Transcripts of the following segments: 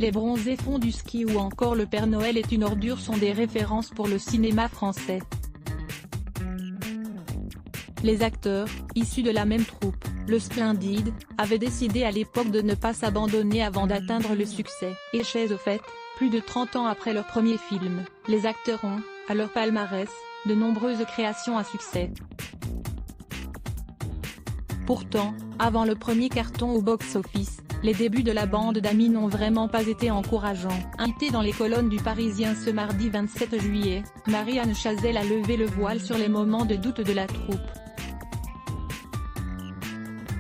Les Bronzés font du ski ou encore Le Père Noël est une ordure sont des références pour le cinéma français. Les acteurs, issus de la même troupe, le Splendide, avaient décidé à l'époque de ne pas s'abandonner avant d'atteindre le succès. Et chez au fait, plus de 30 ans après leur premier film, les acteurs ont, à leur palmarès, de nombreuses créations à succès. Pourtant, avant le premier carton au box-office, les débuts de la bande d'amis n'ont vraiment pas été encourageants. Invitée dans les colonnes du Parisien ce mardi 27 juillet, Marie-Anne Chazelle a levé le voile sur les moments de doute de la troupe.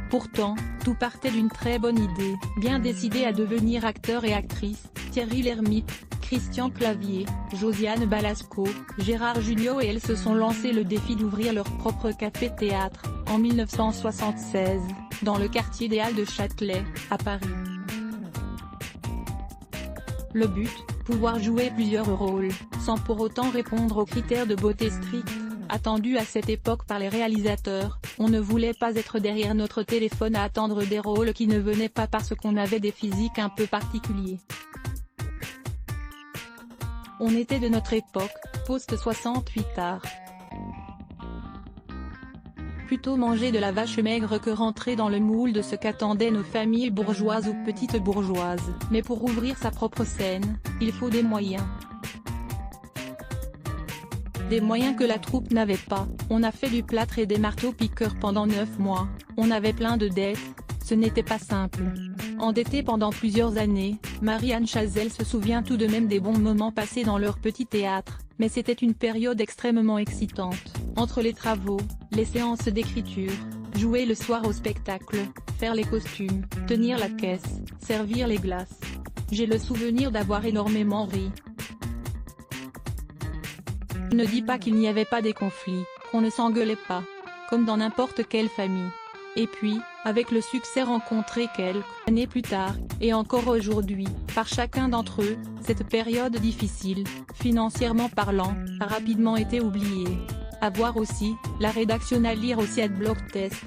Pourtant, tout partait d'une très bonne idée. Bien décidés à devenir acteurs et actrices, Thierry Lhermitte, Christian Clavier, Josiane Balasco, Gérard Jugnot et elles se sont lancé le défi d'ouvrir leur propre café-théâtre, en 1976, dans le quartier des Halles de Châtelet, à Paris. Le but, pouvoir jouer plusieurs rôles, sans pour autant répondre aux critères de beauté stricts, attendus à cette époque par les réalisateurs. On ne voulait pas être derrière notre téléphone à attendre des rôles qui ne venaient pas parce qu'on avait des physiques un peu particuliers. On était de notre époque, post-68 art. Plutôt manger de la vache maigre que rentrer dans le moule de ce qu'attendaient nos familles bourgeoises ou petites bourgeoises. Mais pour ouvrir sa propre scène, il faut des moyens. Des moyens que la troupe n'avait pas. On a fait du plâtre et des marteaux-piqueurs pendant 9 mois, on avait plein de dettes, ce n'était pas simple. Endettée pendant plusieurs années, Marie-Anne Chazelle se souvient tout de même des bons moments passés dans leur petit théâtre, mais c'était une période extrêmement excitante. Entre les travaux, les séances d'écriture, jouer le soir au spectacle, faire les costumes, tenir la caisse, servir les glaces. J'ai le souvenir d'avoir énormément ri. Je ne dis pas qu'il n'y avait pas des conflits, qu'on ne s'engueulait pas, comme dans n'importe quelle famille. Et puis, avec le succès rencontré quelques années plus tard, et encore aujourd'hui, par chacun d'entre eux, cette période difficile, financièrement parlant, a rapidement été oubliée. À voir aussi, la rédaction à lire aussi Adblock Test.